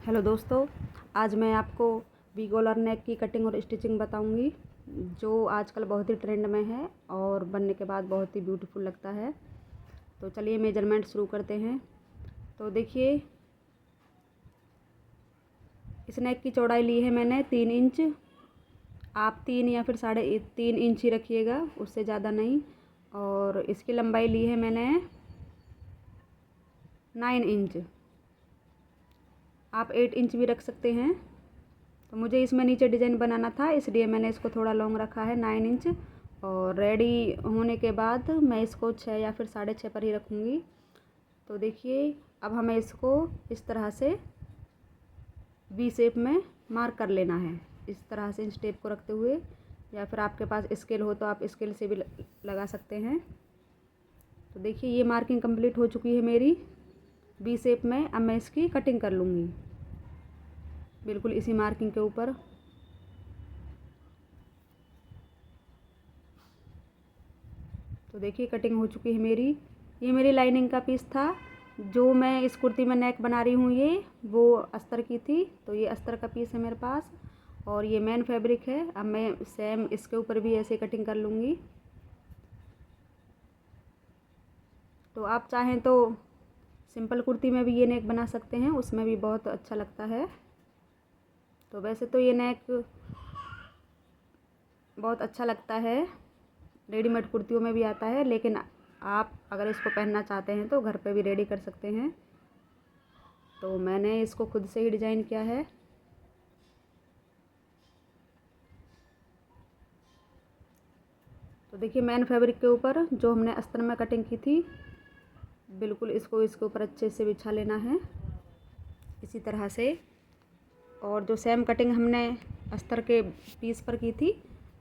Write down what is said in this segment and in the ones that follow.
Hello दोस्तों, आज मैं आपको वी कॉलर नेक की कटिंग और स्टिचिंग बताऊंगी, जो आजकल बहुत ही ट्रेंड में है और बनने के बाद बहुत ही ब्यूटीफुल लगता है। तो चलिए मेजरमेंट शुरू करते हैं। तो देखिए, इस नेक की चौड़ाई ली है मैंने 3 इंच। आप 3 या फिर 3.5 इंच ही रखिएगा, उससे ज़्यादा नहीं। और इसकी लंबाई ली है मैंने 9 इंच। आप 8 इंच भी रख सकते हैं। तो मुझे इसमें नीचे डिज़ाइन बनाना था, इसलिए मैंने इसको थोड़ा लॉन्ग रखा है 9 इंच। और रेडी होने के बाद मैं इसको 6 या फिर 6.5 पर ही रखूँगी। तो देखिए, अब हमें इसको इस तरह से वी शेप में मार्क कर लेना है, इस तरह से इस टेप को रखते हुए, या फिर आपके पास स्केल हो तो आप स्केल से भी लगा सकते हैं। तो देखिए, ये मार्किंग कंप्लीट हो चुकी है मेरी वी शेप में। अब मैं इसकी कटिंग कर लूँगी बिल्कुल इसी मार्किंग के ऊपर। तो देखिए, कटिंग हो चुकी है मेरी। ये मेरी लाइनिंग का पीस था, जो मैं इस कुर्ती में नेक बना रही हूँ, ये वो अस्तर की थी। तो ये अस्तर का पीस है मेरे पास, और ये मेन फैब्रिक है। अब मैं सेम इसके ऊपर भी ऐसे कटिंग कर लूँगी। तो आप चाहें तो सिंपल कुर्ती में भी ये नेक बना सकते हैं, उसमें भी बहुत अच्छा लगता है। तो वैसे तो ये नेक बहुत अच्छा लगता है, रेडीमेड कुर्तियों में भी आता है, लेकिन आप अगर इसको पहनना चाहते हैं तो घर पे भी रेडी कर सकते हैं। तो मैंने इसको खुद से ही डिज़ाइन किया है। तो देखिए, मेन फैब्रिक के ऊपर जो हमने अस्तर में कटिंग की थी, बिल्कुल इसको इसके ऊपर अच्छे से बिछा लेना है इसी तरह से। और जो सेम कटिंग हमने अस्तर के पीस पर की थी,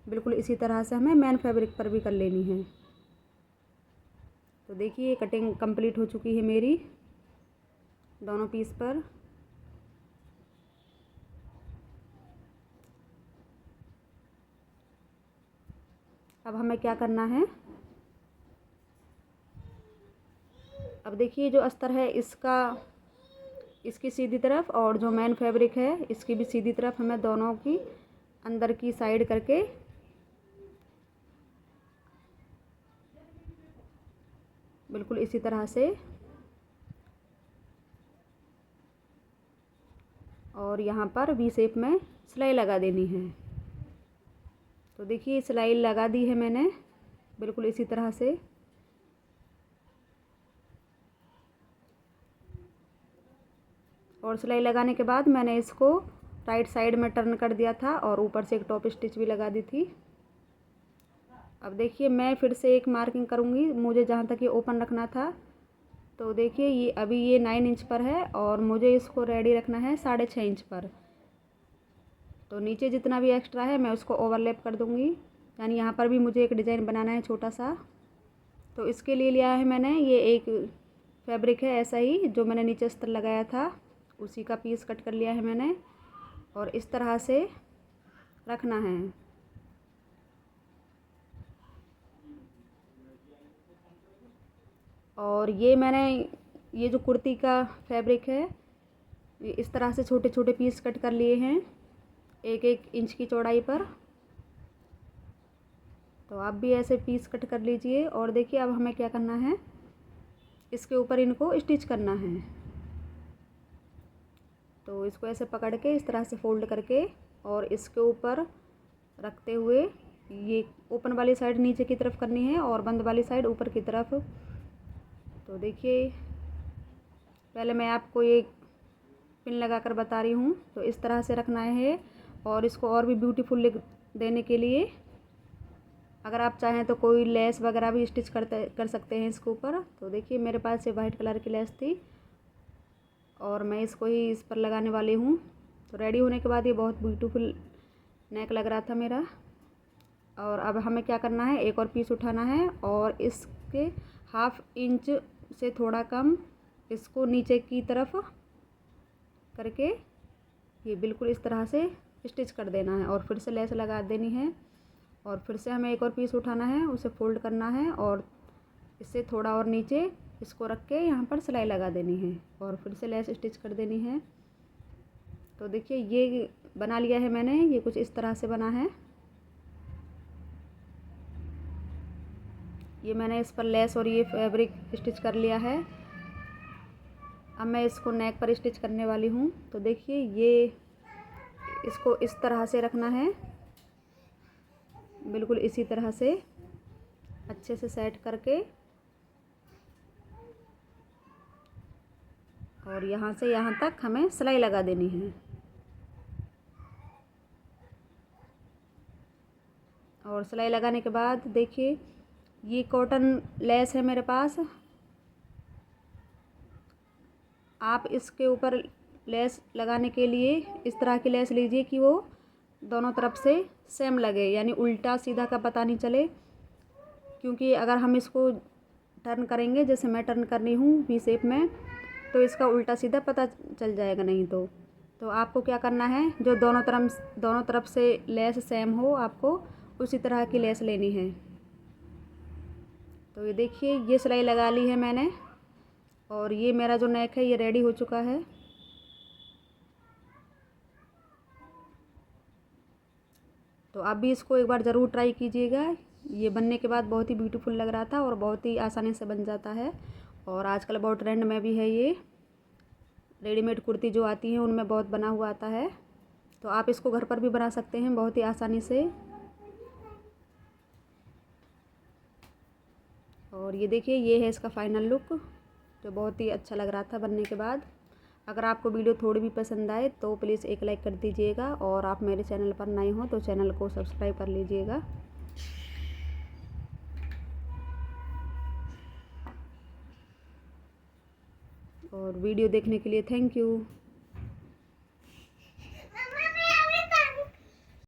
बिल्कुल इसी तरह से हमें मेन फैब्रिक पर भी कर लेनी है। तो देखिए, कटिंग कंप्लीट हो चुकी है मेरी दोनों पीस पर। अब हमें क्या करना है, अब देखिए, जो अस्तर है इसकी सीधी तरफ, और जो मेन फैब्रिक है इसकी भी सीधी तरफ, हमें दोनों की अंदर की साइड करके बिल्कुल इसी तरह से, और यहाँ पर वी शेप में सिलाई लगा देनी है। तो देखिए, सिलाई लगा दी है मैंने बिल्कुल इसी तरह से। और सिलाई लगाने के बाद मैंने इसको राइट साइड में टर्न कर दिया था, और ऊपर से एक टॉप स्टिच भी लगा दी थी। अब देखिए, मैं फिर से एक मार्किंग करूँगी, मुझे जहाँ तक ये ओपन रखना था। तो देखिए, ये अभी ये 9 इंच पर है, और मुझे इसको रेडी रखना है 6.5 इंच पर। तो नीचे जितना भी एक्स्ट्रा है मैं उसको ओवरलैप कर दूँगी, यानी यहाँ पर भी मुझे एक डिज़ाइन बनाना है छोटा सा। तो इसके लिए लिया है मैंने ये एक फैब्रिक है, ऐसा ही जो मैंने नीचे अस्तर लगाया था, उसी का पीस कट कर लिया है मैंने, और इस तरह से रखना है। और ये जो कुर्ती का फैब्रिक है, ये इस तरह से छोटे छोटे पीस कट कर लिए हैं 1-1 इंच की चौड़ाई पर। तो आप भी ऐसे पीस कट कर लीजिए। और देखिए, अब हमें क्या करना है, इसके ऊपर इनको स्टिच करना है। तो इसको ऐसे पकड़ के इस तरह से फोल्ड करके, और इसके ऊपर रखते हुए, ये ओपन वाली साइड नीचे की तरफ करनी है और बंद वाली साइड ऊपर की तरफ। तो देखिए, पहले मैं आपको ये पिन लगा कर बता रही हूँ। तो इस तरह से रखना है, और इसको और भी ब्यूटीफुल लुक देने के लिए अगर आप चाहें तो कोई लेस वगैरह भी स्टिच कर सकते हैं इसके ऊपर। तो देखिए, मेरे पास ये वाइट कलर की लेस थी, और मैं इसको ही इस पर लगाने वाली हूँ। तो रेडी होने के बाद ये बहुत ब्यूटीफुल नेक लग रहा था मेरा। और अब हमें क्या करना है, एक और पीस उठाना है, और इसके 1/2 इंच से थोड़ा कम इसको नीचे की तरफ करके ये बिल्कुल इस तरह से स्टिच कर देना है, और फिर से लेस लगा देनी है। और फिर से हमें एक और पीस उठाना है, उसे फोल्ड करना है, और इससे थोड़ा और नीचे इसको रख के यहाँ पर सिलाई लगा देनी है, और फिर से लेस स्टिच कर देनी है। तो देखिए ये बना लिया है मैंने, ये कुछ इस तरह से बना है। ये मैंने इस पर लेस और ये फैब्रिक स्टिच कर लिया है। अब मैं इसको नेक पर स्टिच करने वाली हूँ। तो देखिए ये इसको इस तरह से रखना है, बिल्कुल इसी तरह से अच्छे से सेट करके, और यहाँ से यहाँ तक हमें सिलाई लगा देनी है। और सिलाई लगाने के बाद देखिए ये कॉटन लेस है मेरे पास। आप इसके ऊपर लेस लगाने के लिए इस तरह की लेस लीजिए कि वो दोनों तरफ से सेम लगे, यानी उल्टा सीधा का पता नहीं चले। क्योंकि अगर हम इसको टर्न करेंगे, जैसे मैं टर्न कर रही हूँ वी शेप में, तो इसका उल्टा सीधा पता चल जाएगा नहीं। तो आपको क्या करना है, जो दोनों तरफ से लेस सेम हो, आपको उसी तरह की लेस लेनी है। तो ये देखिए ये सिलाई लगा ली है मैंने, और ये मेरा जो नेक है ये रेडी हो चुका है। तो आप भी इसको एक बार ज़रूर ट्राई कीजिएगा। ये बनने के बाद बहुत ही ब्यूटीफुल लग रहा था और बहुत ही आसानी से बन जाता है। और आजकल बहुत ट्रेंड में भी है ये रेडीमेड कुर्ती जो आती हैं, उनमें बहुत बना हुआ आता है। तो आप इसको घर पर भी बना सकते हैं बहुत ही आसानी से। और ये देखिए ये है इसका फाइनल लुक, जो बहुत ही अच्छा लग रहा था बनने के बाद। अगर आपको वीडियो थोड़ी भी पसंद आए तो प्लीज़ एक लाइक कर दीजिएगा, और आप मेरे चैनल पर नए हो तो चैनल को सब्सक्राइब कर लीजिएगा। और वीडियो देखने के लिए थैंक यू।